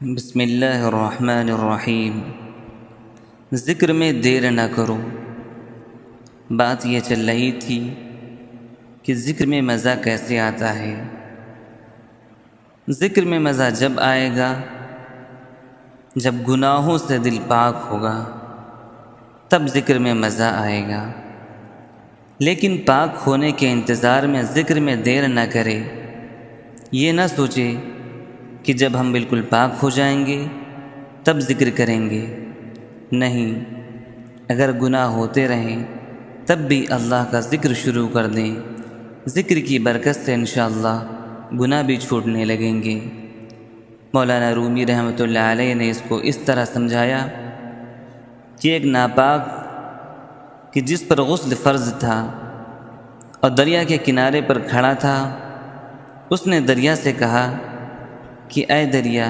بسم اللہ الرحمن الرحیم۔ ذکر میں دیر نہ کرو۔ بات یہ چل رہی تھی کہ ذکر میں مزہ کیسے آتا ہے۔ ذکر میں مزہ جب آئے گا جب گناہوں سے دل پاک ہوگا، تب ذکر میں مزہ آئے گا۔ لیکن پاک ہونے کے انتظار میں ذکر میں دیر نہ کرے۔ یہ نہ سوچے کہ جب ہم بالکل پاک ہو جائیں گے تب ذکر کریں گے۔ نہیں، اگر گناہ ہوتے رہیں تب بھی اللہ کا ذکر شروع کر دیں۔ ذکر کی برکت سے انشاءاللہ گناہ بھی چھوٹنے لگیں گے۔ مولانا رومی رحمۃ اللہ علیہ نے اس کو اس طرح سمجھایا کہ ایک ناپاک کہ جس پر غسل فرض تھا اور دریا کے کنارے پر کھڑا تھا، اس نے دریا سے کہا کہ اے دریا،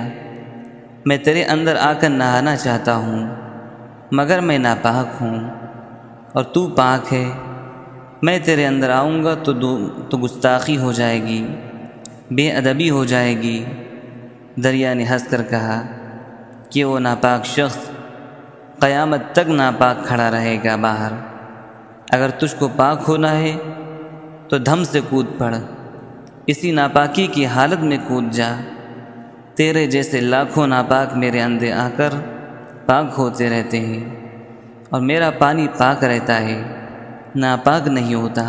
میں تیرے اندر آ کر نہانا چاہتا ہوں، مگر میں ناپاک ہوں اور تو پاک ہے۔ میں تیرے اندر آؤں گا تو گستاخی ہو جائے گی، بے ادبی ہو جائے گی۔ دریا نے ہنس کر کہا کہ وہ ناپاک شخص قیامت تک ناپاک کھڑا رہے گا باہر۔ اگر تجھ کو پاک ہونا ہے تو دھم سے کود پڑ، اسی ناپاکی کی حالت میں کود جا۔ تیرے جیسے لاکھوں ناپاک میرے اندر آ کر پاک ہوتے رہتے ہیں اور میرا پانی پاک رہتا ہے، ناپاک نہیں ہوتا۔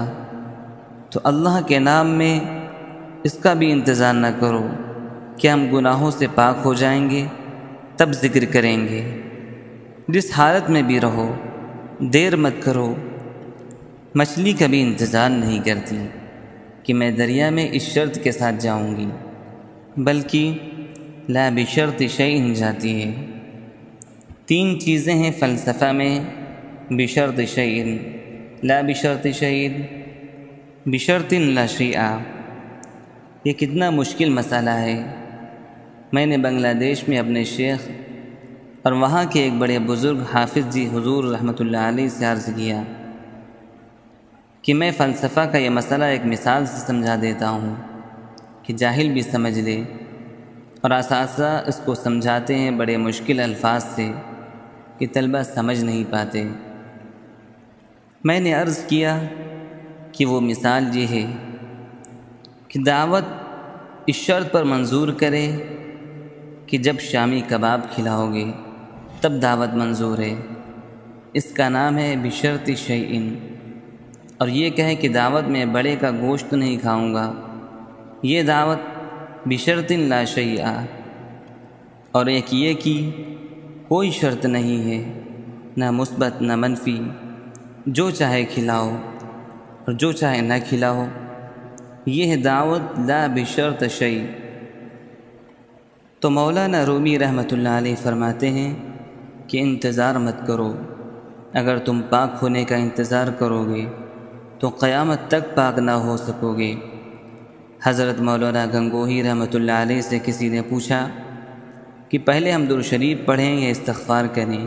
تو اللہ کے نام میں اس کا بھی انتظار نہ کرو کہ ہم گناہوں سے پاک ہو جائیں گے تب ذکر کریں گے۔ جس حالت میں بھی رہو دیر مت کرو۔ مچھلی کبھی انتظار نہیں کرتی کہ میں دریا میں اس شرط کے ساتھ جاؤں گی، بلکہ لا بشرط شیء جاتی ہے۔ تین چیزیں ہیں فلسفہ میں، بشرط شیء، لا بشرط شیء، بشرط لا شیء۔ یہ کتنا مشکل مسئلہ ہے۔ میں نے بنگلہ دیش میں اپنے شیخ اور وہاں کے ایک بڑے بزرگ حافظ جی حضور رحمۃ اللہ علیہ سے عرض کیا کہ میں فلسفہ کا یہ مسئلہ ایک مثال سے سمجھا دیتا ہوں کہ جاہل بھی سمجھ لے، اور اساتذہ اس کو سمجھاتے ہیں بڑے مشکل الفاظ سے کہ طلبہ سمجھ نہیں پاتے۔ میں نے عرض کیا کہ وہ مثال یہ ہے کہ دعوت اس شرط پر منظور کرے کہ جب شامی کباب کھلاؤ گے تب دعوت منظور ہے۔ اس کا نام ہے بشرط شیء۔ اور یہ کہے کہ دعوت میں بڑے کا گوشت نہیں کھاؤں گا، یہ دعوت بشرط لا شیء۔ اور ایک یہ کہ کوئی شرط نہیں ہے، نہ مثبت نہ منفی، جو چاہے کھلاؤ اور جو چاہے نہ کھلاؤ، یہ ہے دعوت لا بشرط شیء۔ تو مولانا رومی رحمۃ اللہ علیہ فرماتے ہیں کہ انتظار مت کرو۔ اگر تم پاک ہونے کا انتظار کرو گے تو قیامت تک پاک نہ ہو سکو گے۔ حضرت مولانا گنگوہی رحمۃ اللہ علیہ سے کسی نے پوچھا کہ پہلے ہم درود شریف پڑھیں یا استغفار کریں؟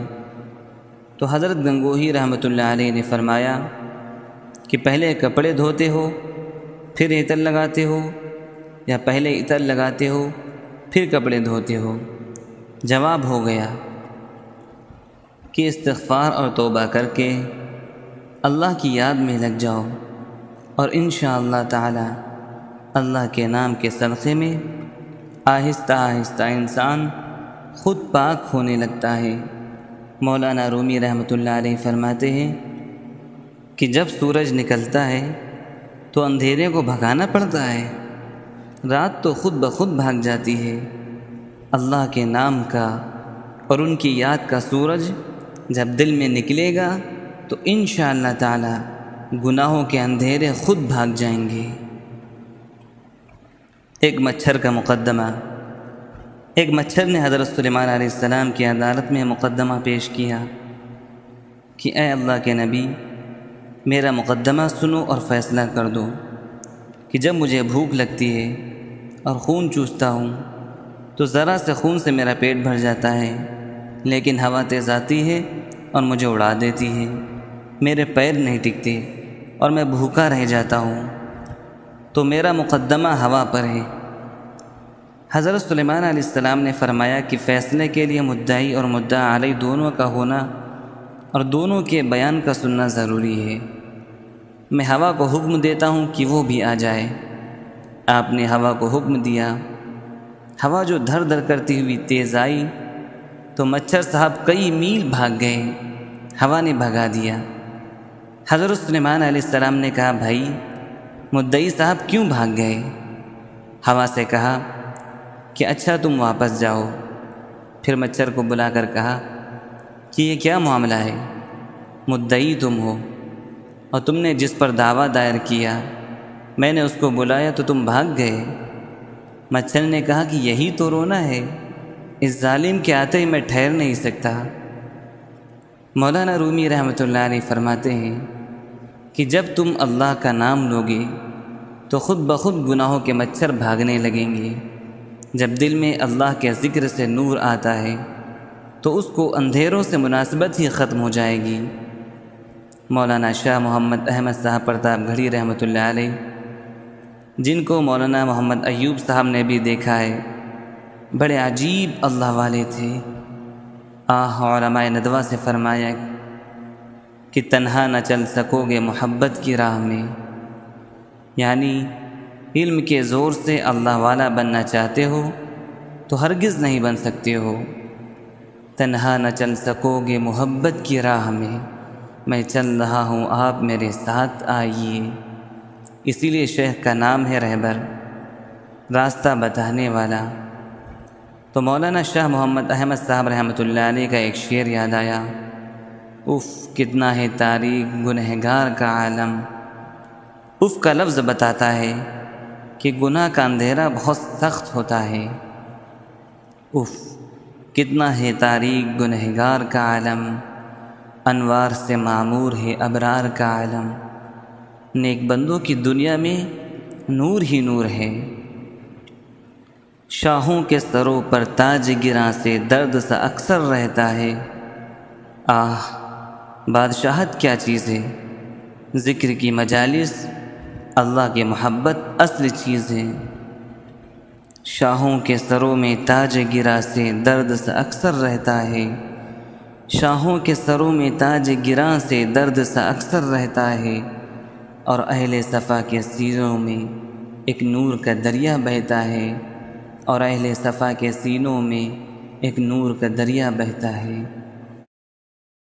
تو حضرت گنگوہی رحمۃ اللہ علیہ نے فرمایا کہ پہلے کپڑے دھوتے ہو پھر عطر لگاتے ہو، یا پہلے عطر لگاتے ہو پھر کپڑے دھوتے ہو؟ جواب ہو گیا کہ استغفار اور توبہ کر کے اللہ کی یاد میں لگ جاؤ، اور انشاءاللہ تعالی اللہ کے نام کے صدقے میں آہستہ آہستہ انسان خود پاک ہونے لگتا ہے۔ مولانا رومی رحمۃ اللہ علیہ فرماتے ہیں کہ جب سورج نکلتا ہے تو اندھیرے کو بھگانا پڑتا ہے، رات تو خود بخود بھاگ جاتی ہے۔ اللہ کے نام کا اور ان کی یاد کا سورج جب دل میں نکلے گا تو انشاءاللہ تعالی گناہوں کے اندھیرے خود بھاگ جائیں گے۔ ایک مچھر کا مقدمہ۔ ایک مچھر نے حضرت سلیمان علیہ السلام کی عدالت میں مقدمہ پیش کیا کہ اے اللہ کے نبی، میرا مقدمہ سنو اور فیصلہ کر دو کہ جب مجھے بھوک لگتی ہے اور خون چوستا ہوں تو ذرا سے خون سے میرا پیٹ بھر جاتا ہے، لیکن ہوا تیز آتی ہے اور مجھے اڑا دیتی ہے، میرے پیر نہیں ٹکتے اور میں بھوکا رہ جاتا ہوں۔ تو میرا مقدمہ ہوا پر ہے، حضرت سلیمان علیہ السلام نے فرمایا کہ فیصلے کے لیے مدعی اور مدعا علیہ دونوں کا ہونا اور دونوں کے بیان کا سننا ضروری ہے۔ میں ہوا کو حکم دیتا ہوں کہ وہ بھی آ جائے۔ آپ نے ہوا کو حکم دیا۔ ہوا جو دھر دھر کرتی ہوئی تیز آئی تو مچھر صاحب کئی میل بھاگ گئے، ہوا نے بھگا دیا۔ حضرت سلیمان علیہ السلام نے کہا، بھائی مدعی صاحب کیوں بھاگ گئے؟ ہوا سے کہا کہ اچھا تم واپس جاؤ۔ پھر مچھر کو بلا کر کہا کہ یہ کیا معاملہ ہے؟ مدعی تم ہو اور تم نے جس پر دعویٰ دائر کیا میں نے اس کو بلایا تو تم بھاگ گئے۔ مچھر نے کہا کہ یہی تو رونا ہے، اس ظالم کے آتے ہی میں ٹھہر نہیں سکتا۔ مولانا رومی رحمۃ اللہ علیہ فرماتے ہیں کہ جب تم اللہ کا نام لوگے تو خود بخود گناہوں کے مچھر بھاگنے لگیں گے۔ جب دل میں اللہ کے ذکر سے نور آتا ہے تو اس کو اندھیروں سے مناسبت ہی ختم ہو جائے گی۔ مولانا شاہ محمد احمد صاحب پرتاپ گھڑی رحمۃ اللہ علیہ، جن کو مولانا محمد ایوب صاحب نے بھی دیکھا ہے، بڑے عجیب اللہ والے تھے۔ علماء ندوہ سے فرمایا کہ تنہا نہ چل سکو گے محبت کی راہ میں، یعنی علم کے زور سے اللہ والا بننا چاہتے ہو تو ہرگز نہیں بن سکتے ہو۔ تنہا نہ چل سکو گے محبت کی راہ میں چل رہا ہوں آپ میرے ساتھ آئیے۔ اسی لیے شیخ کا نام ہے رہبر، راستہ بتانے والا۔ تو مولانا شاہ محمد احمد صاحب رحمۃ اللہ علیہ کا ایک شعر یاد آیا، اف کتنا ہے تاریک گنہگار کا عالم۔ اف کا لفظ بتاتا ہے کہ گناہ کا اندھیرا بہت سخت ہوتا ہے۔ اف کتنا ہے تاریک گنہگار کا عالم، انوار سے معمور ہے ابرار کا عالم۔ نیک بندوں کی دنیا میں نور ہی نور ہے، شاہوں کے سروں پر تاج گراں سے درد سا اکثر رہتا ہے۔ بادشاہت کیا چیز ہے، ذکر کی مجالس اللہ کی محبت اصل چیز ہے۔ شاہوں کے سروں میں تاج گراں سے درد سا اکثر رہتا ہے، شاہوں کے سروں میں تاج گراں سے درد سا اکثر رہتا ہے، اور اہل صفا کے سینوں میں ایک نور کا دریا بہتا ہے، اور اہل صفا کے سینوں میں ایک نور کا دریا بہتا ہے۔